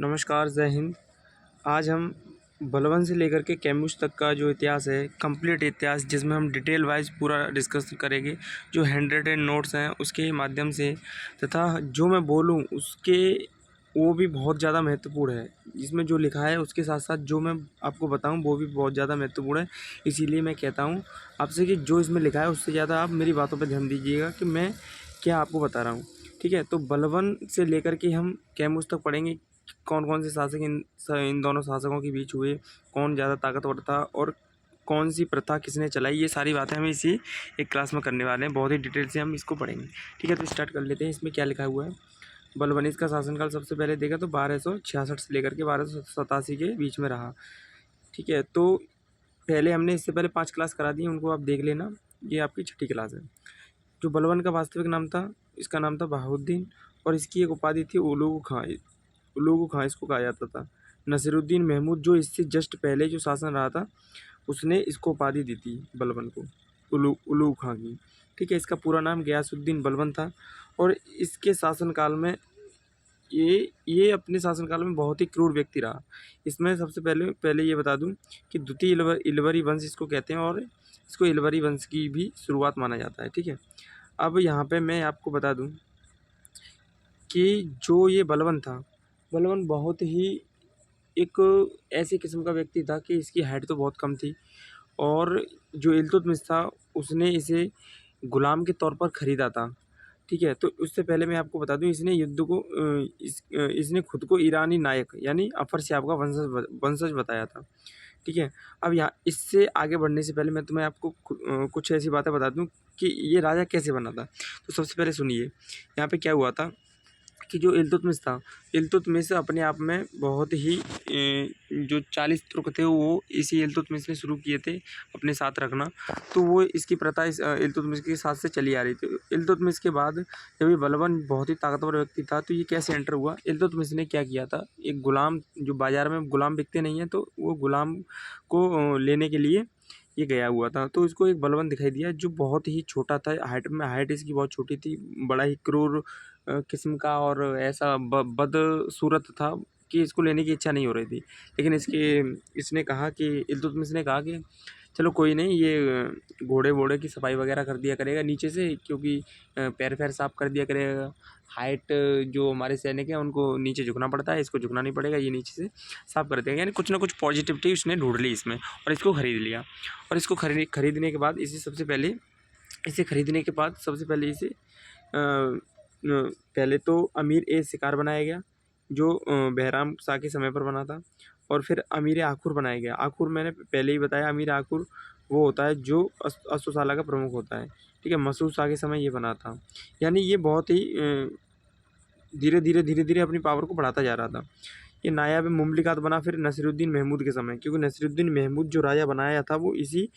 नमस्कार, जय हिंद। आज हम बलवन से लेकर के कैमूस तक का जो इतिहास है, कंप्लीट इतिहास, जिसमें हम डिटेल वाइज पूरा डिस्कस करेंगे। जो हैंड रिटन नोट्स हैं उसके माध्यम से, तथा जो मैं बोलूँ उसके वो भी बहुत ज़्यादा महत्वपूर्ण है। इसमें जो लिखा है उसके साथ साथ जो मैं आपको बताऊँ वो भी बहुत ज़्यादा महत्वपूर्ण है। इसीलिए मैं कहता हूँ आपसे कि जो इसमें लिखा है उससे ज़्यादा आप मेरी बातों पर ध्यान दीजिएगा कि मैं क्या आपको बता रहा हूँ। ठीक है, तो बलवन से लेकर के हम कैमूस तक पढ़ेंगे। कौन कौन से शासक इन दोनों शासकों के बीच हुए, कौन ज़्यादा ताकतवर था और कौन सी प्रथा किसने चलाई, ये सारी बातें हम इसी एक क्लास में करने वाले हैं। बहुत ही डिटेल से हम इसको पढ़ेंगे। ठीक है, तो स्टार्ट कर लेते हैं। इसमें क्या लिखा हुआ है। बलबनीस का शासनकाल सबसे पहले देखा तो 1266 से लेकर के 1287 के बीच में रहा। ठीक है, तो पहले हमने इससे पहले 5 क्लास करा दी, उनको आप देख लेना। ये आपकी छठी क्लास है। जो बलबन का वास्तविक नाम था, इसका नाम था बहाउद्दीन, और इसकी एक उपाधि थी उलूग खां इसको कहा जाता था। नसीरुद्दीन महमूद जो इससे जस्ट पहले जो शासन रहा था, उसने इसको उपाधि दी थी बलबन को, उलूग खां की। ठीक है, इसका पूरा नाम गयासुद्दीन बलबन था। और इसके शासनकाल में ये अपने शासनकाल में बहुत ही क्रूर व्यक्ति रहा। इसमें सबसे पहले पहले ये बता दूं कि द्वितीय इलवरी वंश इसको कहते हैं, और इसको इलवरी वंश की भी शुरुआत माना जाता है। ठीक है, अब यहाँ पे मैं आपको बता दूं कि जो ये बलबन था, बलबन बहुत ही एक ऐसे किस्म का व्यक्ति था कि इसकी हाइट तो बहुत कम थी, और जो इल्तुतमिश था उसने इसे गुलाम के तौर पर ख़रीदा था। ठीक है, तो उससे पहले मैं आपको बता दूं, इसने युद्ध को इसने खुद को ईरानी नायक यानी अफरसियाब का वंशज बताया था। ठीक है, अब यहाँ इससे आगे बढ़ने से पहले मैं तुम्हें आपको कुछ ऐसी बातें बता दूं कि ये राजा कैसे बना था। तो सबसे पहले सुनिए, यहाँ पे क्या हुआ था कि जो इल्तुतमिश था, इल्तुतमिश अपने आप में बहुत ही जो 40 तुर्क थे वो इसी इल्तुतमिश ने शुरू किए थे अपने साथ रखना। तो वो इसकी प्रथा इस इल्तुतमिश के साथ से चली आ रही थी। इल्तुतमिश के बाद जब ये बलबन बहुत ही ताकतवर व्यक्ति था, तो ये कैसे एंटर हुआ। इल्तुतमिश ने क्या किया था, एक गुलाम, जो बाज़ार में गुलाम बिकते नहीं हैं, तो वो गुलाम को लेने के लिए ये गया हुआ था। तो इसको एक बलबन दिखाई दिया जो बहुत ही छोटा था, हाइट इसकी बहुत छोटी थी, बड़ा ही क्रूर किस्म का, और ऐसा बदसूरत था कि इसको लेने की इच्छा नहीं हो रही थी। लेकिन इसने कहा कि इल्तुतमिश ने कहा कि चलो कोई नहीं, ये घोड़े वोड़े की सफाई वगैरह कर दिया करेगा नीचे से, क्योंकि पैर फैर साफ कर दिया करेगा। हाइट जो हमारे सैनिक हैं उनको नीचे झुकना पड़ता है, इसको झुकना नहीं पड़ेगा, ये नीचे से साफ कर देगा। यानी कुछ ना कुछ पॉजिटिविटी उसने ढूंढ ली इसमें, और इसको खरीद लिया। और इसको खरीदने के बाद इसे खरीदने के बाद सबसे पहले इसे पहले तो अमीर ए शिकार बनाया गया, जो बहराम शाह के समय पर बना था। और फिर अमीर आखुर बनाया गया। आखुर मैंने पहले ही बताया, अमीर आखुर वो होता है जो अस्तुशाला का प्रमुख होता है। ठीक है, मसूद शाह के समय ये बना था। यानी ये बहुत ही धीरे धीरे अपनी पावर को बढ़ाता जा रहा था। ये नायाब मुमलिकात बना फिर नसीरुद्दीन महमूद के समय, क्योंकि नसीरुद्दीन महमूद जो राजा बनाया था वो इसी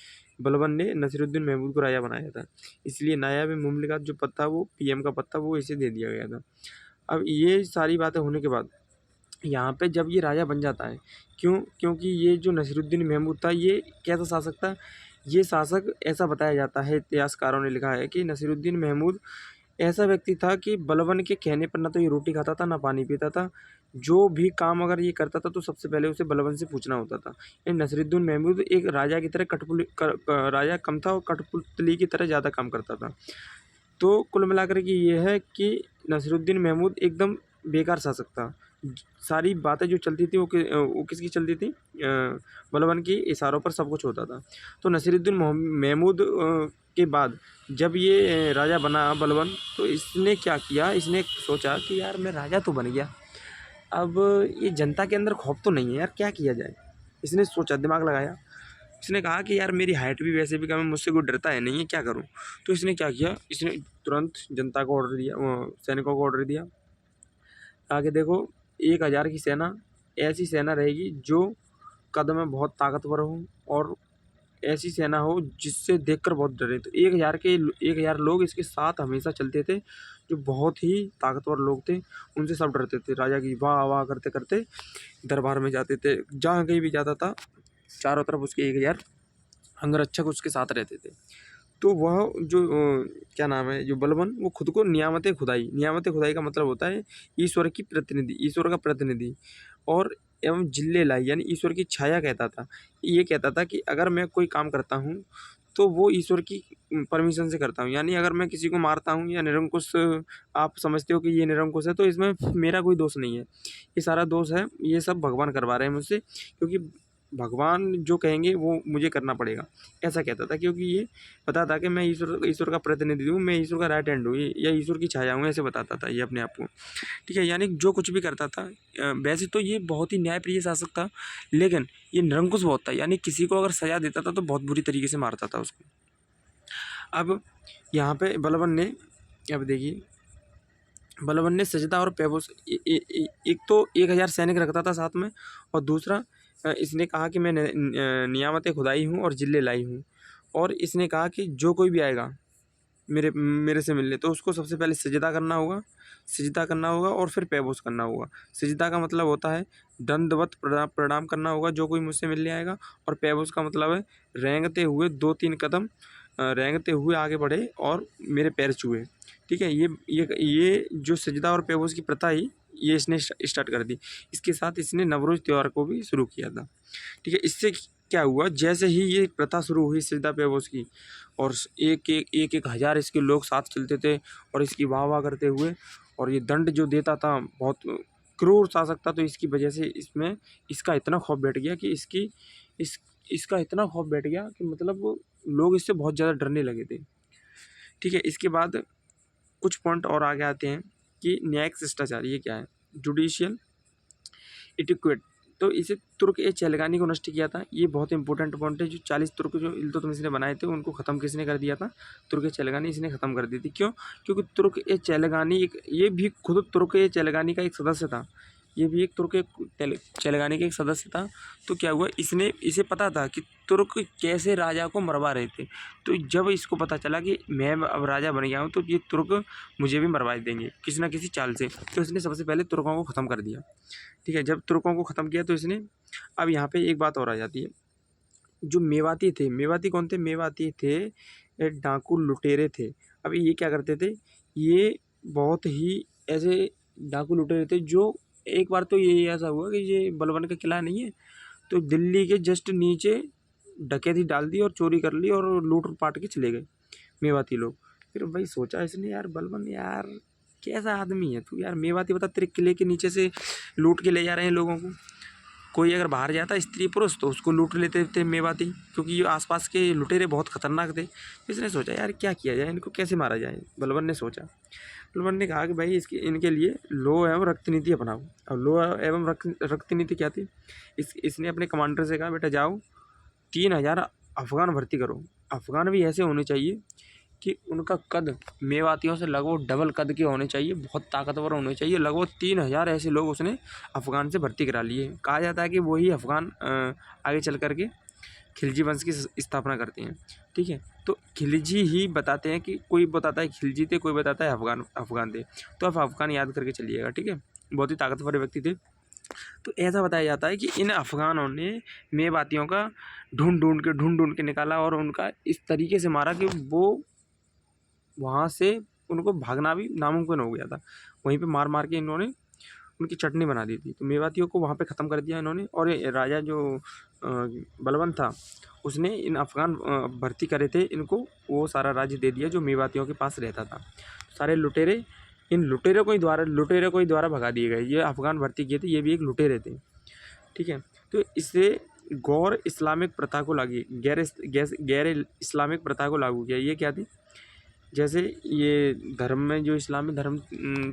बलबन ने नसीरुद्दीन महमूद को राजा बनाया था। इसलिए नायाब मुमलिकात जो पद था, वो पीएम का पद था, वो इसे दे दिया गया था। अब ये सारी बातें होने के बाद यहाँ पे जब ये राजा बन जाता है, क्योंकि ये जो नसीरुद्दीन महमूद था ये कैसा शासक था। ये शासक ऐसा बताया जाता है, इतिहासकारों ने लिखा है कि नसीरुद्दीन महमूद ऐसा व्यक्ति था कि बलबन के कहने पर ना तो ये रोटी खाता था ना पानी पीता था। जो भी काम अगर ये करता था तो सबसे पहले उसे बलबन से पूछना होता था। ये नसीरुद्दीन महमूद एक राजा की तरह राजा कम था और कठपुतली की तरह ज़्यादा काम करता था। तो कुल मिलाकर के ये है कि नसीरुद्दीन महमूद एकदम बेकार शासक था। सारी बातें जो चलती थी वो किसकी चलती थी, बलबन की इशारों पर सब कुछ होता था। तो नसीरुद्दीन महमूद के बाद जब ये राजा बना बलबन, तो इसने क्या किया, इसने सोचा कि यार मैं राजा तो बन गया, अब ये जनता के अंदर खौफ तो नहीं है यार, क्या किया जाए। इसने सोचा, दिमाग लगाया। इसने कहा कि यार मेरी हाइट भी वैसे भी कम है, मुझसे कोई डरता है नहीं है, क्या करूं। तो इसने क्या किया, इसने तुरंत जनता को ऑर्डर दिया, सैनिकों को ऑर्डर दिया, आगे देखो 1000 की सेना, ऐसी सेना रहेगी जो कद में बहुत ताकतवर हो, और ऐसी सेना हो जिससे देखकर बहुत डरे। तो 1000 लोग इसके साथ हमेशा चलते थे, जो बहुत ही ताकतवर लोग थे। उनसे सब डरते थे। राजा की वाह वाह करते करते दरबार में जाते थे, जहाँ कहीं भी जाता था चारों तरफ उसके 1000 अंगरक्षक उसके साथ रहते थे। तो वह जो क्या नाम है, जो बलबन, वो खुद को नियामत खुदाई का मतलब होता है ईश्वर का प्रतिनिधि। और एवं जिल्ले लाई, यानी ईश्वर की छाया कहता था। ये कहता था कि अगर मैं कोई काम करता हूँ तो वो ईश्वर की परमिशन से करता हूँ, यानी अगर मैं किसी को मारता हूँ या निरंकुश आप समझते हो कि ये निरंकुश है, तो इसमें मेरा कोई दोष नहीं है, ये सारा दोष है, ये सब भगवान करवा रहे हैं मुझसे, क्योंकि भगवान जो कहेंगे वो मुझे करना पड़ेगा, ऐसा कहता था। क्योंकि ये पता था कि मैं ईश्वर का प्रतिनिधि हूँ, मैं ईश्वर का राइट हैंड हूँ या ईश्वर की छाया हूँ, ऐसे बताता था ये अपने आप को। ठीक है, यानी जो कुछ भी करता था, वैसे तो ये बहुत ही न्यायप्रिय शासक था, लेकिन ये निरंकुश बहुत था, यानी किसी को अगर सजा देता था तो बहुत बुरी तरीके से मारता था उसको। अब यहाँ पे बलबन ने, अब देखिए, बलबन ने सजदा और पैबोस एक तो 1000 सैनिक रखता था साथ में, और दूसरा इसने कहा कि मैं नियामत खुदाई हूँ और जिले लाई हूँ, और इसने कहा कि जो कोई भी आएगा मेरे से मिलने, तो उसको सबसे पहले सजदा करना होगा और फिर पैबोस करना होगा। सजदा का मतलब होता है दंडवत प्रणाम करना होगा जो कोई मुझसे मिलने आएगा, और पैबोस का मतलब है रेंगते हुए 2-3 कदम रेंगते हुए आगे बढ़े और मेरे पैर छुए। ठीक है, ये जो सजदा और पैबोस की प्रथा ही ये इसने स्टार्ट कर दी। इसके साथ इसने नवरोज़ त्यौहार को भी शुरू किया था। ठीक है, इससे क्या हुआ, जैसे ही ये प्रथा शुरू हुई सजदा पैबोस की, और एक हज़ार इसके लोग साथ चलते थे और इसकी वाह वाह करते हुए, और ये दंड जो देता था बहुत क्रूर शासक था, तो इसकी वजह से इसमें इसका इतना खौफ बैठ गया कि इसका इतना खौफ बैठ गया कि मतलब लोग इससे बहुत ज़्यादा डरने लगे थे। ठीक है, इसके बाद कुछ पॉइंट और आगे आते हैं कि न्यायिक शिष्टाचार ये क्या है। जुडिशियल इटिक्वेट, तो इसे तुर्क ए चैलगानी को नष्ट किया था। ये बहुत इंपॉर्टेंट पॉइंट है। जो 40 तुर्क जो इल्तुतमिश ने बनाए थे उनको ख़त्म किसने कर दिया था, तुर्क ए चैलगानी, इसने ख़त्म कर दी थी। क्यों? क्योंकि तुर्क ए चैलगानी ये भी खुद तुर्क ए चैलगानी का एक सदस्य था, ये भी एक तुर्क चैलगानी का एक सदस्य था। तो क्या हुआ, इसे पता था कि तुर्क कैसे राजा को मरवा रहे थे, तो जब इसको पता चला कि मैं अब राजा बन गया हूँ तो ये तुर्क मुझे भी मरवा देंगे किसी ना किसी चाल से, तो इसने सबसे पहले तुर्कों को ख़त्म कर दिया। ठीक है, जब तुर्कों को ख़त्म किया तो इसने, अब यहाँ पे एक बात और आ जाती है, जो मेवाती थे, मेवाती कौन थे, मेवाती थे डाकू लुटेरे थे। अब ये क्या करते थे, ये बहुत ही ऐसे डाकू लुटेरे थे जो, एक बार तो ये ऐसा हुआ कि ये बलबन का किला नहीं है, तो दिल्ली के जस्ट नीचे डकैती डाल दी और चोरी कर ली और लूट पाट के चले गए मेवाती लोग। फिर भाई सोचा इसने, यार बलबन यार कैसा आदमी है तू यार, मेवाती बता तेरे किले के नीचे से लूट के ले जा रहे हैं लोगों को। कोई अगर बाहर जाता स्त्री पुरुष तो उसको लूट लेते थे मेवाती, क्योंकि ये आसपास के लुटेरे बहुत खतरनाक थे। इसने सोचा यार क्या किया जाए, इनको कैसे मारा जाए। बलबन ने सोचा, बलबन ने कहा कि भाई इनके लिए लो एवं रक्त नीति अपनाओ। अब लो एवं रक्त नीति क्या थी, इसने अपने कमांडर से कहा बेटा जाओ 3000 अफगान भर्ती करो। अफगान भी ऐसे होने चाहिए कि उनका कद मेवातियों से लगभग डबल कद के होने चाहिए, बहुत ताकतवर होने चाहिए। लगभग 3000 ऐसे लोग उसने अफ़गान से भर्ती करा लिए। कहा जाता है कि वही अफ़गान आगे चल कर के खिलजी वंश की स्थापना करते हैं। ठीक है, तो खिलजी ही बताते हैं कि कोई बताता है खिलजी थे, कोई बताता है अफ़गान थे, तो आप अफ़गान याद करके चलिएगा। ठीक है, बहुत ही ताकतवर व्यक्ति थे। तो ऐसा बताया जाता है कि इन अफ़गानों ने मेवातियों का ढूंढ के निकाला और उनका इस तरीके से मारा कि वो वहाँ से उनको भागना भी नामुमकिन हो गया था। वहीं पे मार के इन्होंने उनकी चटनी बना दी थी। तो मेवातियों को वहाँ पे ख़त्म कर दिया इन्होंने, और ये राजा जो बलबन था उसने इन अफ़गान भर्ती करे थे इनको, वो सारा राज्य दे दिया जो मेवातियों के पास रहता था। सारे लुटेरे इन लुटेरों को ही द्वारा भगा दिए गए। ये अफ़गान भर्ती किए थे, ये भी एक लुटेरे थे। ठीक है, तो इससे गैर इस्लामिक प्रथा को गैर इस्लामिक प्रथा को लागू किया। ये क्या थी, जैसे ये धर्म में जो इस्लामी धर्म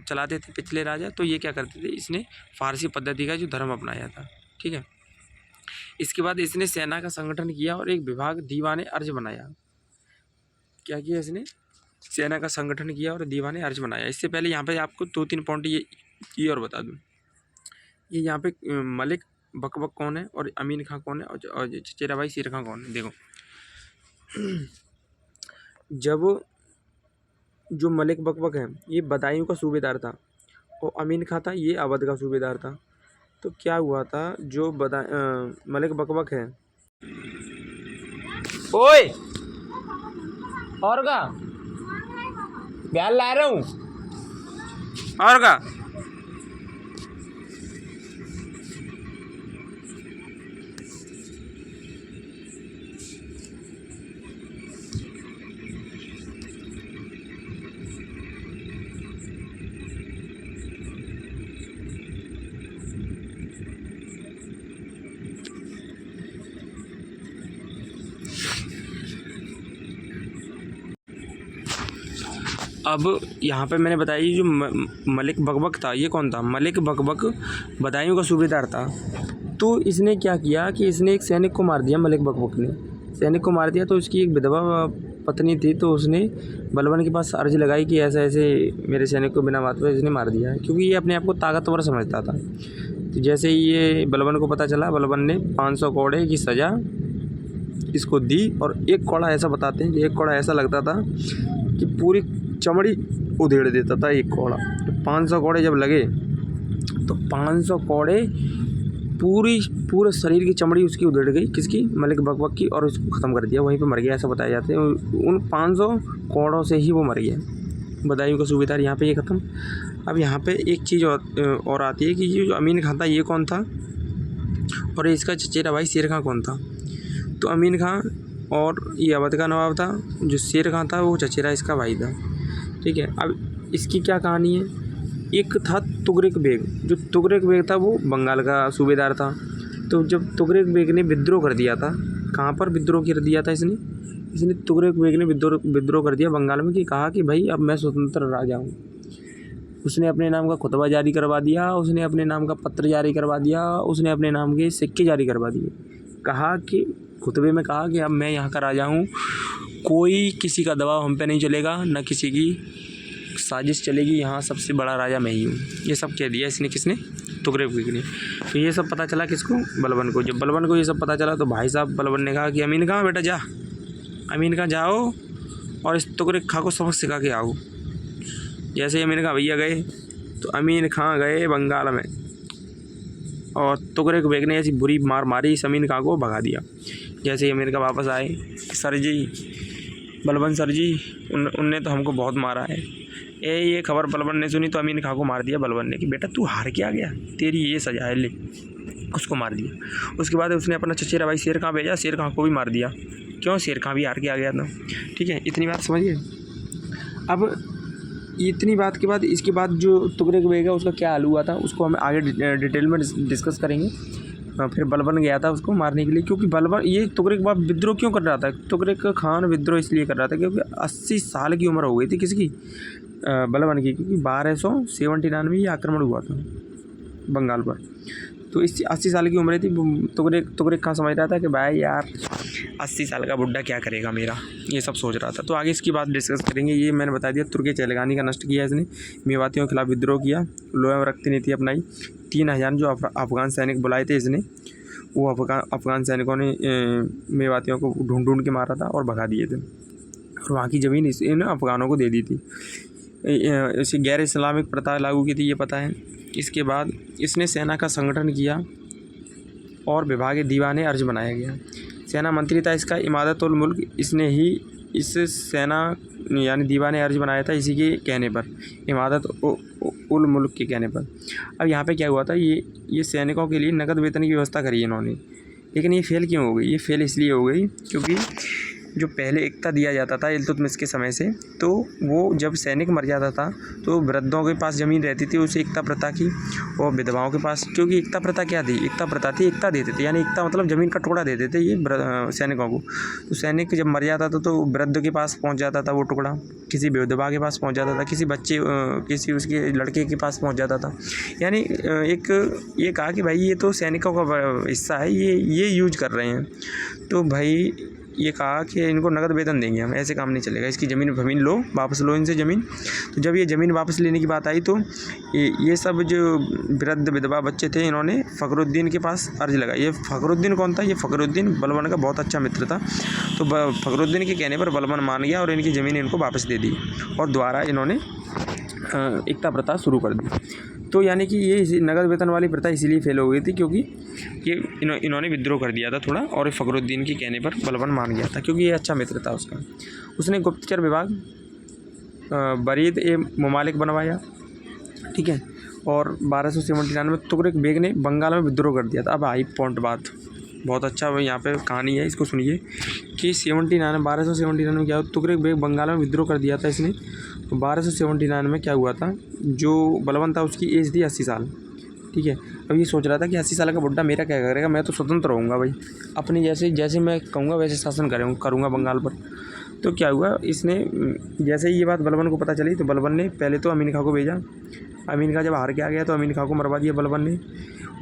चलाते थे पिछले राजा, तो ये क्या करते थे, इसने फारसी पद्धति का जो धर्म अपनाया था। ठीक है, इसके बाद इसने सेना का संगठन किया और एक विभाग दीवाने अर्ज बनाया। क्या किया इसने, सेना का संगठन किया और दीवाने अर्ज बनाया। इससे पहले यहाँ पे आपको 2-3 पॉइंट ये और बता दूँ। ये यहाँ पे मलिक बकबक कौन है और अमीन खां कौन है और चचेरा भाई शेर खां कौन है। देखो, जब जो मलिक बकबक है ये बदायूं का सूबेदार था और अमीन खां था ये अवध का सूबेदार था। तो क्या हुआ था, जो मलिक बकबक है, ओए और का बयान ला रहा हूँ और का, अब यहाँ पे मैंने बताया ये जो मलिक बकबक था, ये कौन था? मलिक बकबक बदायूं का सूबेदार था। तो इसने क्या किया कि इसने एक सैनिक को मार दिया, मलिक बकबक ने सैनिक को मार दिया। तो उसकी एक विधवा पत्नी थी, तो उसने बलबन के पास अर्जी लगाई कि ऐसे ऐसे मेरे सैनिक को बिना बात पे इसने मार दिया है, क्योंकि ये अपने आप को ताकतवर समझता था। तो जैसे ही ये बलबन को पता चला, बलबन ने 500 कोड़े की सज़ा इसको दी। और एक कोड़ा ऐसा बताते हैं कि एक कोड़ा ऐसा लगता था कि पूरी चमड़ी उधेड़ देता था एक कोड़ा। 500 कोड़े जब लगे तो 500 कोड़े पूरे शरीर की चमड़ी उसकी उधेड़ गई, किसकी? मलिक बकबक की, और उसको ख़त्म कर दिया, वहीं पे मर गया, ऐसा बताया जाता है। उन 500 कोड़ों से ही वो मर गया, बदायूं का सूबेदार। यहाँ पे ये ख़त्म। अब यहाँ पे एक चीज़ और आती है कि ये जो अमीन खां था, ये कौन था, और इसका चचेरा भाई शेर खां कौन था? तो अमीन खां और ये अवध का नवाब था, जो शेर खां था वो चचेरा इसका भाई था। ठीक है, अब इसकी क्या कहानी है? एक था तुगरिक बेग। जो तुगरिक बेग था वो बंगाल का सूबेदार था। तो जब तुगरिक बेग ने विद्रोह कर दिया था, कहाँ पर विद्रोह कर दिया था इसने तुगरिक बेग ने विद्रोह कर दिया बंगाल में, कि कहा कि भाई अब मैं स्वतंत्र राजा हूँ। उसने अपने नाम का खुतबा जारी करवा दिया, उसने अपने नाम का पत्र जारी करवा दिया, उसने अपने नाम के सिक्के जारी करवा दिए। कहा कि खुतबे में कहा कि अब मैं यहाँ का राजा हूँ, कोई किसी का दबाव हम पे नहीं चलेगा, न किसी की साजिश चलेगी, यहाँ सबसे बड़ा राजा मैं ही हूँ। ये सब कह दिया इसने, किसने? तुगरिक बेग ने। तो ये सब पता चला किसको? बलबन को। जब बलबन को ये सब पता चला तो भाई साहब बलबन ने कहा कि अमीन खां बेटा जा, अमीन खां जाओ और इस तुगरिक खां को सबक सिखा के आओ। जैसे ही अमीन खां भैया गए तो अमीन खां गए बंगाल में, और तुगरिक बेग ने ऐसी बुरी मार मारी इस अमीन खां को, भगा दिया। जैसे ही अमीन खां वापस आए, सर जी, बलबन सर जी, उनने तो हमको बहुत मारा है। ये खबर बलबन ने सुनी तो अमीन खां को मार दिया बलबन ने कि बेटा तू हार के आ गया, तेरी ये सजा है, ले। उसको मार दिया। उसके बाद उसने अपना चचेरा भाई शेर खां भेजा, शेर खां को भी मार दिया। क्यों? शेर खां भी हार के आ गया था। ठीक है, इतनी बात समझिए। अब इतनी बात के बाद, इसके बाद जो तुगरिक बेग है उसका क्या हाल हुआ था, उसको हम आगे डिटेल में डिस्कस करेंगे। फिर बलबन गया था उसको मारने के लिए, क्योंकि बलबन, ये तुगरिक बाप विद्रोह क्यों कर रहा था? तुगरिक खान विद्रोह इसलिए कर रहा था क्योंकि 80 साल की उम्र हो गई थी, किसकी? बलबन की, क्योंकि 1279 में ये आक्रमण हुआ था बंगाल पर। तो इस 80 साल की उम्र थी। तुगरिक खान समझ रहा था कि भाई यार 80 साल का बुढ़ा क्या करेगा मेरा, ये सब सोच रहा था। तो आगे इसकी बात डिस्कस करेंगे। ये मैंने बता दिया, तुर्की चैलगानी का नष्ट किया इसने, मेवातियों के खिलाफ विद्रोह किया, लोहा रक्ति नीति अपनाई। 3000 जो अफगान सैनिक बुलाए थे इसने, वो अफगान सैनिकों ने मेवातियों को ढूंढ के मारा था और भगा दिए थे, और वहाँ की ज़मीन इसने अफगानों को दे दी थी। इसे गैर इस्लामिक प्रथा लागू की थी, ये पता है। इसके बाद इसने सेना का संगठन किया और विभाग दीवाने अर्ज बनाया गया। सेना मंत्री था इसका इमादत उल मुल्क, इसने ही इस सेना यानी दीवाने अर्ज बनाया था इसी के कहने पर, इमादत उल मुल्क के कहने पर। अब यहाँ पे क्या हुआ था, ये सैनिकों के लिए नकद वेतन की व्यवस्था करी इन्होंने, लेकिन ये फेल क्यों हो गई? ये फेल इसलिए हो गई क्योंकि जो पहले एकता दिया जाता था इल्तुतमिश के समय से, तो वो जब सैनिक मर जाता था तो वृद्धों के पास ज़मीन रहती थी, उसे एकता प्रथा की, और विधवाओं के पास, क्योंकि एकता प्रथा क्या थी? एकता प्रथा थी, एकता देते थे, यानी एकता मतलब ज़मीन का टुकड़ा देते थे ये सैनिकों को। तो सैनिक जब मर जाता था तो वृद्ध के पास पहुँच जाता था वो टुकड़ा, किसी विधवा के पास पहुँच जाता था, किसी उसके लड़के के पास पहुँच जाता था। यानी ये कहा कि भाई ये तो सैनिकों का हिस्सा है, ये यूज कर रहे हैं, तो भाई ये कहा कि इनको नगद वेतन देंगे हम, ऐसे काम नहीं चलेगा, इसकी ज़मीन लो, वापस लो इनसे ज़मीन। तो जब ये ज़मीन वापस लेने की बात आई तो ये सब जो वृद्ध विधवा बच्चे थे, इन्होंने फ़खरुद्दीन के पास अर्ज लगाई। ये फ़खरुद्दीन कौन था? ये फ़खरुद्दीन बलबन का बहुत अच्छा मित्र था। तो फ़खरुद्दीन के कहने पर बलबन मान गया और इनकी ज़मीन इनको वापस दे दी, और दोबारा इन्होंने एकता प्रथा शुरू कर दी। तो यानी कि ये नगद वेतन वाली प्रथा इसीलिए फेल हो गई थी क्योंकि ये इन्होंने विद्रोह कर दिया था थोड़ा, और फ़खरुद्दीन के कहने पर बलबन मान गया था क्योंकि ये अच्छा मित्र था उसका। उसने गुप्तचर विभाग बरीद ए ममालिक बनवाया, ठीक है, और 1279 में तुगरिक बेग ने बंगाल में विद्रोह कर दिया था। अब आई पॉइंट बात, बहुत अच्छा यहाँ पे कहानी है, इसको सुनिए कि 1279 में क्या हुआ, तुगरिक बेग बंगाल में विद्रोह कर दिया था इसने। तो 1279 में क्या हुआ था, जो बलबन था उसकी एज थी 80 साल, ठीक है। अब ये सोच रहा था कि 80 साल का बुढ़ा मेरा क्या करेगा, मैं तो स्वतंत्र रहूँगा भाई, अपनी जैसे मैं कहूँगा वैसे शासन करूँगा बंगाल पर। तो क्या हुआ, इसने जैसे ही ये बात बलबन को पता चली तो बलबन ने पहले तो अमीन खां को भेजा। अमीन खां जब हार के आ गया तो अमीन खां को मरवा दिया बलबन ने।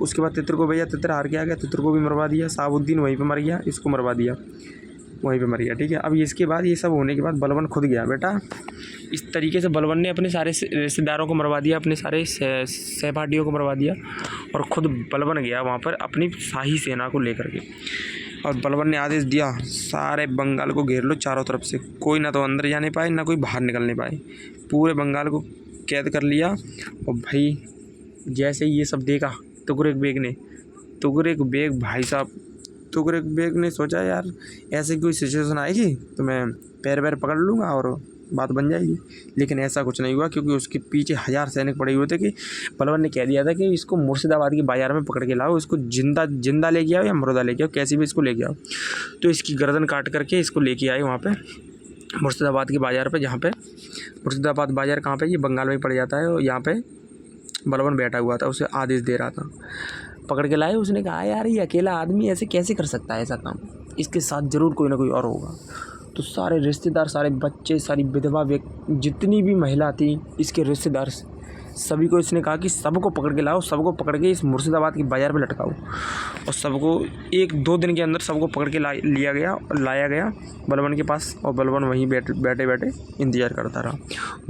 उसके बाद तित्र को भेजा, तित्र हार के आ गया, तित्र को भी मरवा दिया। साबुद्दीन वहीं पे मर गया, इसको मरवा दिया, वहीं पे मर गया। ठीक है, अब इसके बाद ये सब होने के बाद बलबन खुद गया। बेटा इस तरीके से बलबन ने अपने सारे रिश्तेदारों को मरवा दिया, अपने सारे सहपाठियों को मरवा दिया और ख़ुद बलबन गया वहाँ पर अपनी शाही सेना को लेकर के। और बलबन ने आदेश दिया सारे बंगाल को घेर लो चारों तरफ से, कोई ना तो अंदर जाने पाए ना कोई बाहर निकलने पाए। पूरे बंगाल को कैद कर लिया। और भाई जैसे ये सब देखा तुगलक बेग भाई साहब, तुगलक बेग ने सोचा यार ऐसे कोई सिचुएशन आएगी तो मैं पैर पकड़ लूँगा और बात बन जाएगी। लेकिन ऐसा कुछ नहीं हुआ, क्योंकि उसके पीछे 1000 सैनिक पड़े हुए थे कि बलबन ने कह दिया था कि इसको मुर्शिदाबाद के बाजार में पकड़ के लाओ, इसको जिंदा लेके आओ या मुर्दा लेके आओ, कैसे भी इसको लेके आओ। तो इसकी गर्दन काट करके इसको लेके आए वहाँ पे मुर्शिदाबाद के बाज़ार पे, जहाँ पे मुर्शिदाबाद बाज़ार कहाँ पे, ये बंगाल में पड़ जाता है। और यहाँ पे बलबन बैठा हुआ था, उसे आदेश दे रहा था। पकड़ के लाए, उसने कहा यार ये अकेला आदमी ऐसे कैसे कर सकता है ऐसा काम, इसके साथ ज़रूर कोई ना कोई और होगा। तो सारे रिश्तेदार, सारे बच्चे, सारी विधवा जितनी भी महिला थी इसके रिश्तेदार, सभी को इसने कहा कि सबको पकड़ के लाओ, सबको पकड़ के इस मुर्शिदाबाद की बाज़ार पे लटकाओ। और सबको 1-2 दिन के अंदर सबको पकड़ के लाया गया बलबन के पास। और बलबन वहीं बैठे इंतज़ार करता रहा।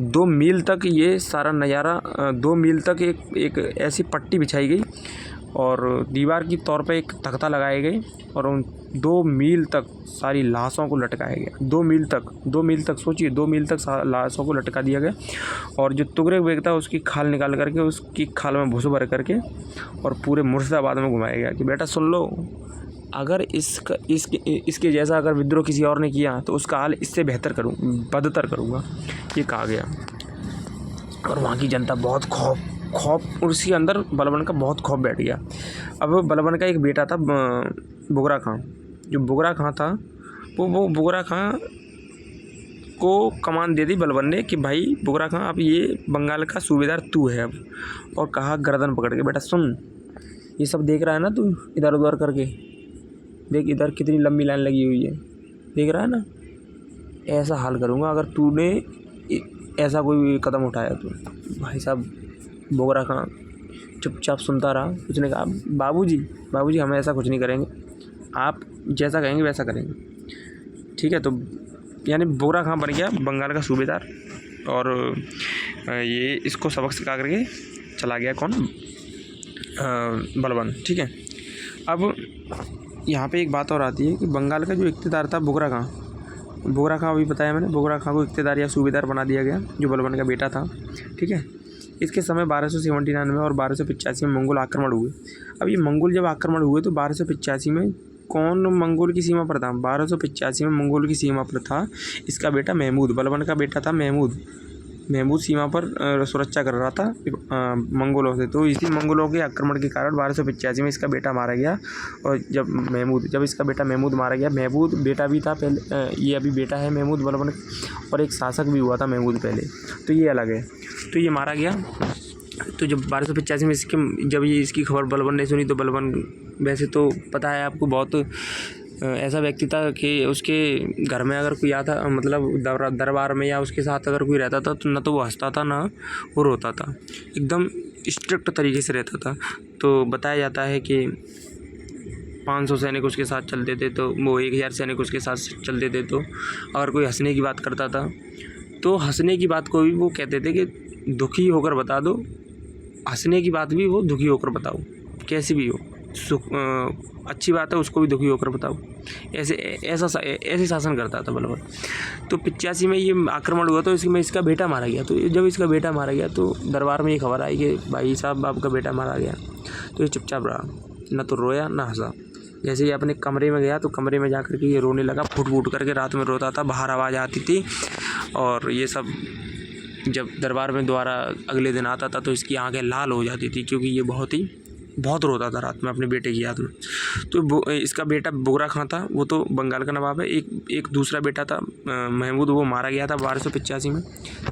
2 मील तक ये सारा नज़ारा, 2 मील तक एक ऐसी पट्टी बिछाई गई और दीवार की तौर पे एक तख्ता लगाए गए और उन 2 मील तक सारी लाशों को लटकाया गया। 2 मील तक सोचिए, 2 मील तक लाशों को लटका दिया गया। और जो तुगलक बेग था उसकी खाल निकाल करके, उसकी खाल में भूस भर करके और पूरे मुर्शिदाबाद में घुमाया गया कि बेटा सुन लो, अगर इसके जैसा अगर विद्रोह किसी और ने किया तो उसका हाल इससे बदतर करूँगा, ये कहा गया। और वहाँ की जनता बहुत खौफ, उसके अंदर बलबन का बहुत खौफ बैठ गया। अब बलबन का एक बेटा था बुगरा खां। जो बुगरा खां था वो बुगरा खां को कमान दे दी बलबन ने कि भाई बुगरा खां अब ये बंगाल का सूबेदार तू है अब। और कहा गर्दन पकड़ के, बेटा सुन, ये सब देख रहा है ना तू, इधर उधर करके देख, इधर कितनी लंबी लाइन लगी हुई है, देख रहा है ना, ऐसा हाल करूँगा अगर तूने ऐसा कोई कदम उठाया तो। भाई साहब बुगरा खां चुपचाप सुनता रहा। उसने कहा बाबूजी हम ऐसा कुछ नहीं करेंगे, आप जैसा कहेंगे वैसा करेंगे। ठीक है, तो यानी बुगरा खां बन गया बंगाल का सूबेदार। और ये इसको सबक सिखा करके चला गया कौन, बलबन। ठीक है, अब यहाँ पे एक बात और आती है कि बंगाल का जो इक़्तिदार था बुगरा खां अभी बताया मैंने, बुगरा खां को इक़्तिदार या सूबेदार बना दिया गया, जो बलबन का बेटा था। ठीक है, इसके समय 1279 में और 1285 में मंगोल आक्रमण हुए। अब ये मंगोल जब आक्रमण हुए तो 1285 में कौन मंगोल की सीमा पर था, 1285 में मंगोल की सीमा पर था इसका बेटा महमूद, बलबन का बेटा था महमूद सीमा पर सुरक्षा कर रहा था मंगोलों से। तो इसी मंगोलों के आक्रमण के कारण 1285 में इसका बेटा मारा गया। और जब इसका बेटा महमूद मारा गया, महमूद बेटा भी था पहले, ये अभी बेटा है महमूद बलबन, और एक शासक भी हुआ था महमूद पहले, तो ये अलग है। तो ये मारा गया। तो जब 1285 में जब ये इसकी खबर बलबन ने सुनी तो बलबन, वैसे तो पता है आपको, बहुत ऐसा व्यक्ति था कि उसके घर में अगर कोई आता, मतलब दरबार में या उसके साथ अगर कोई रहता था तो ना तो वो हंसता था ना वो रोता था, एकदम स्ट्रिक्ट तरीके से रहता था। तो बताया जाता है कि 500 सैनिक उसके साथ चलते थे, तो वो 1000 सैनिक उसके साथ चलते थे। तो अगर कोई हंसने की बात करता था तो हंसने की बात को भी वो कहते थे कि दुखी होकर बता दो, हंसने की बात भी वो दुखी होकर बताओ, कैसी भी हो, अच्छी बात है उसको भी दुखी होकर बताओ। ऐसे शासन करता था बलबन। तो 85 में ये आक्रमण हुआ तो इसमें इसका बेटा मारा गया। तो जब इसका बेटा मारा गया तो दरबार में ये खबर आई कि भाई साहब आपका बेटा मारा गया। तो ये चुपचाप रहा, ना तो रोया ना हंसा। जैसे ही अपने कमरे में गया तो कमरे में जा कर के ये रोने लगा, फुट करके रात में रोता था, बाहर आवाज़ आती थी। और ये सब जब दरबार में दोबारा अगले दिन आता था तो इसकी आंखें लाल हो जाती थी, क्योंकि ये बहुत रोता था रात में अपने बेटे की याद में। तो इसका बेटा बुगरा खां था, वो तो बंगाल का नवाब है। एक दूसरा बेटा था महमूद, वो मारा गया था 1285 में।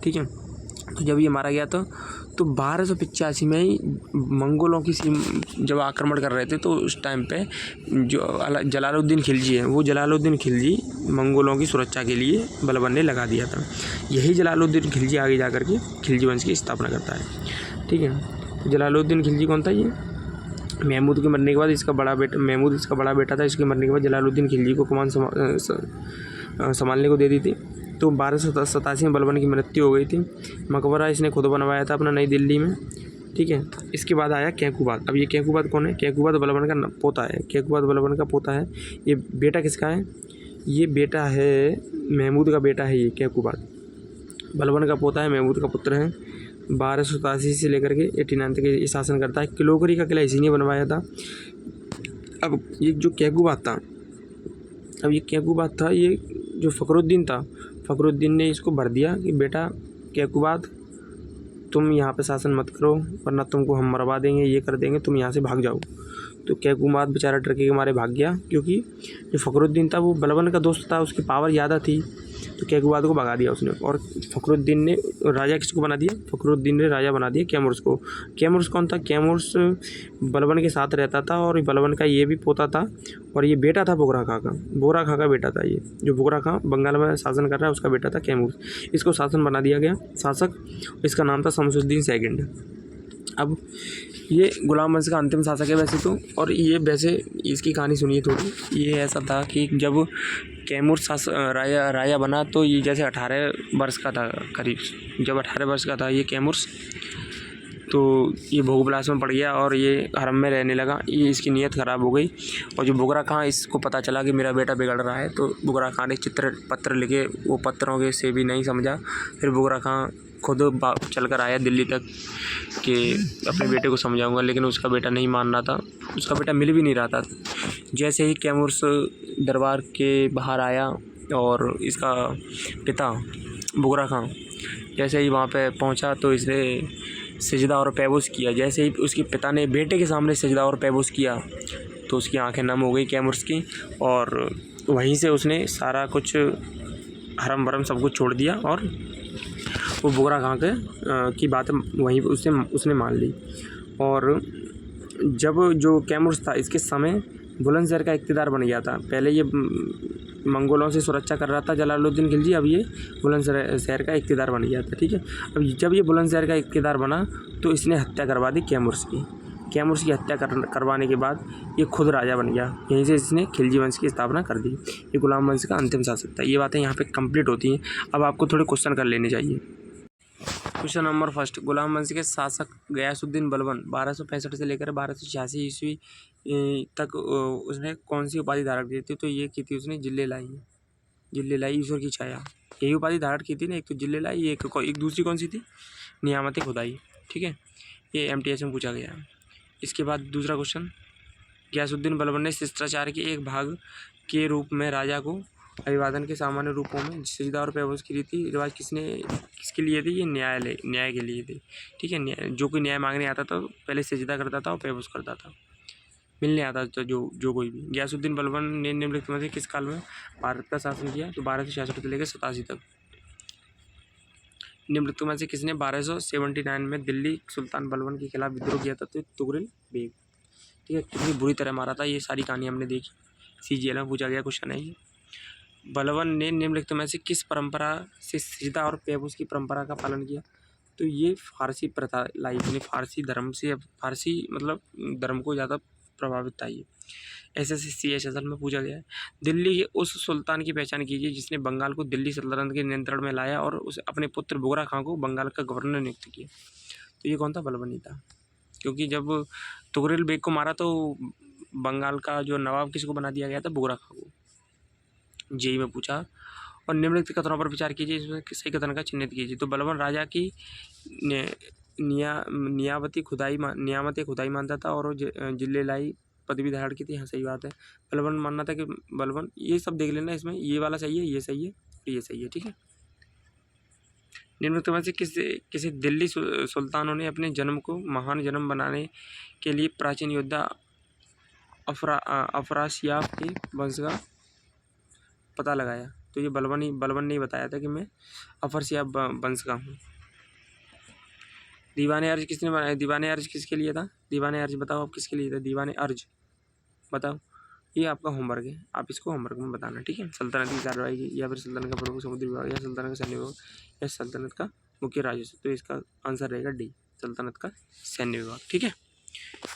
ठीक है, तो जब ये मारा गया था तो 1285 में ही मंगोलों की जब आक्रमण कर रहे थे तो उस टाइम पे जो जलालुद्दीन खिलजी है, वो जलालुद्दीन खिलजी मंगोलों की सुरक्षा के लिए बलबन ने लगा दिया था। यही जलालुद्दीन खिलजी आगे जा कर के खिलजी वंश की स्थापना करता है। ठीक है, जलालुद्दीन खिलजी कौन था? ये महमूद के मरने के बाद इसका बड़ा बेटा महमूद इसका बड़ा बेटा था। इसके मरने के बाद जलालुद्दीन खिलजी को कमान संभालने को दे दी थी। तो 1287 में बलबन की मृत्यु हो गई थी। मकबरा इसने खुद बनवाया था अपना नई दिल्ली में। ठीक है, इसके बाद आया कैंकुबाद। अब ये कैंकुबाद कौन है? कैंकुबाद बलबन का पोता है। कैंकुबाद बलबन का पोता है। ये बेटा किसका है? ये बेटा है महमूद का बेटा है। ये कैंकुबाद बलबन का पोता है, महमूद का पुत्र है। 1287 से लेकर के 89 तक ये शासन करता है। किलोकरी का किला इसी ने बनवाया था। अब ये जो कैंकुबाद था, ये जो फ़खरुद्दीन था, फ़खरुद्दीन ने इसको भर दिया कि बेटा कैंकुबाद, तुम यहाँ पे शासन मत करो वरना तुमको हम मरवा देंगे, ये कर देंगे, तुम यहाँ से भाग जाओ। तो कैंकुबाद बेचारा डर के मारे भाग गया, क्योंकि जो फ़खरुद्दीन था वो बलबन का दोस्त था, उसकी पावर ज़्यादा थी। तो कैंकुबाद को भगा दिया उसने। और फ़खरुद्दीन ने राजा किसको बना दिया? फ़खरुद्दीन ने राजा बना दिया कैमूर्स को। कैमूर्स कौन था? कैमूर्स बलबन के साथ रहता था और बलबन का ये भी पोता था और ये बेटा था बोगरा खां का। बोगरा खां का बेटा था ये। जो बोगरा खां बंगाल में शासन कर रहा है उसका बेटा था कैमूर्स। इसको शासन बना दिया गया शासक। इसका नाम था शमसुद्दीन सेकंड। अब ये गुलाम वंश का अंतिम शासक है वैसे तो। और ये वैसे इसकी कहानी सुनिए थोड़ी। ये ऐसा था कि जब कैमूर राजा बना तो ये जैसे 18 वर्ष का था करीब। जब 18 वर्ष का था ये कैमूर्स, तो ये भोग विलास में पड़ गया और ये हरम में रहने लगा। ये इसकी नीयत ख़राब हो गई। और जो बुगरा खां, इसको पता चला कि मेरा बेटा बिगड़ रहा है, तो बुगरा खां ने पत्र लिखे। वो पत्रों के से भी नहीं समझा। फिर बुगरा खां खुद चल कर आया दिल्ली तक कि अपने बेटे को समझाऊंगा, लेकिन उसका बेटा नहीं मान रहा था। उसका बेटा मिल भी नहीं रहा था। जैसे ही कैमूर्स दरबार के बाहर आया और इसका पिता बुगरा खां जैसे ही वहाँ पे पहुँचा तो इसने सजदा और पैबूस किया। जैसे ही उसके पिता ने बेटे के सामने सजदा और पैबूस किया तो उसकी आंखें नम हो गई कैमूर्स की। और वहीं से उसने सारा कुछ हरम भरम सब कुछ छोड़ दिया और वो बुगरा खां की बात वहीं उसने मान ली। और जब जो कैमूर्स था इसके समय बुलंदशहर का इक़्तिदार बन गया था। पहले ये मंगोलों से सुरक्षा कर रहा था जलालुद्दीन खिलजी, अब ये बुलंदशहर का इक़्तिदार बन गया था। ठीक है, अब जब ये बुलंदशहर का इक़्तिदार बना तो इसने हत्या करवा दी कैमूर्स की। कैमूर्स की हत्या करवाने के बाद ये खुद राजा बन गया। यहीं से इसने खिलजी वंश की स्थापना कर दी। ये गुलाम वंश का अंतिम शासक था। ये बातें यहाँ पे कंप्लीट होती हैं। अब आपको थोड़े क्वेश्चन कर लेने चाहिए। क्वेश्चन नंबर फर्स्ट, गुलाम वंश के शासक गयासुद्दीन बलबन 1265 से लेकर 1286 ईस्वी तक उसने कौन सी उपाधि धारण की थी? तो ये की थी उसने जिले लाई ईश्वर की छाया। यही उपाधि धारण की थी ना। एक तो जिले लाई, एक दूसरी कौन सी थी? नियामत खुदाई। ठीक है, ये MTS में पूछा गया। इसके बाद दूसरा क्वेश्चन, गयासुद्दीन बलबन ने शिष्टाचार के एक भाग के रूप में राजा को अभिवादन के सामान्य रूपों में सजदा और पैबूस की रीति रिवाज किसके लिए थी? ये न्याय के लिए थे। ठीक है, जो कोई न्याय मांगने आता था पहले सजदा करता था और पैबूस करता था। मिलने आता था जो कोई भी। गयासुद्दीन बलबन ने निम्नलिखित में से किस काल में भारत का शासन किया? तो 1266 से लेकर 87 तक। निम्नलिखित में से किसने 1279 में दिल्ली सुल्तान बलबन के खिलाफ विद्रोह किया था? तो तुगरिल बेग। ठीक है, कितनी बुरी तरह मारा था, ये सारी कहानी हमने देखी। CGL में पूछा गया क्वेश्चन है ये। बलबन ने निम्नलिखित में से किस परंपरा से सजदा और पैबूस की परंपरा का पालन किया? तो ये फारसी प्रथा लाई थी। फारसी धर्म से, फारसी मतलब धर्म को ज़्यादा प्रभावित था ये। SSC CHSL में पूछा गया है। दिल्ली के उस सुल्तान की पहचान कीजिए जिसने बंगाल को दिल्ली सल्तनत के नियंत्रण में लाया और उसे अपने पुत्र बुगरा खां को बंगाल का गवर्नर नियुक्त किया। तो ये कौन था? बलबन ही था। क्योंकि जब तुगरिल बेग को मारा तो बंगाल का जो नवाब किसको बना दिया गया था? बुगरा खां को। JEE में पूछा। और निम्नलिखित कथनों पर विचार कीजिए, इसमें सही कथन का चिन्हित कीजिए। तो बलबन राजा की नियामत खुदाई मानता था और जिले लाई पदवी धारण की थी। हाँ, सही बात है। बलबन मानना था कि बलबन, ये सब देख लेना, इसमें ये वाला सही है, ये सही है, ये सही है। ठीक है, निम्नलिखित में से किसी दिल्ली सुल्तानों ने अपने जन्म को महान जन्म बनाने के लिए प्राचीन योद्धा अफरासियाब के वंश का पता लगाया? तो ये बलबन ने बताया था कि मैं अफरासियाब वंश का हूँ। दीवाने अर्ज किसने बनाया? दीवाने अर्ज किसके लिए था? दीवाने अर्ज बताओ आप किसके लिए था? दीवाने अर्ज बताओ। ये आपका होमवर्क है, आप इसको होमवर्क में बताना, ठीक है। सल्तनत की कार्रवाई या फिर सल्तनत का प्रमुख समुद्री विभाग या सल्तनत का सैन्य विभाग या सल्तनत का मुख्य राजस्व, तो इसका आंसर रहेगा डी, सल्तनत का सैन्य विभाग, ठीक है।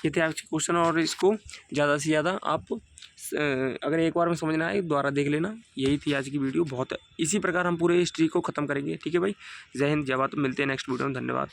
ये थे आपके क्वेश्चन, और इसको ज़्यादा से ज़्यादा आप अगर एक बार में समझना है दोबारा देख लेना। यही थी आज की वीडियो, बहुत इसी प्रकार हम पूरे हिस्ट्री को ख़त्म करेंगे, ठीक है भाई। जय हिंद, जय भारत। मिलते हैं नेक्स्ट वीडियो में, धन्यवाद।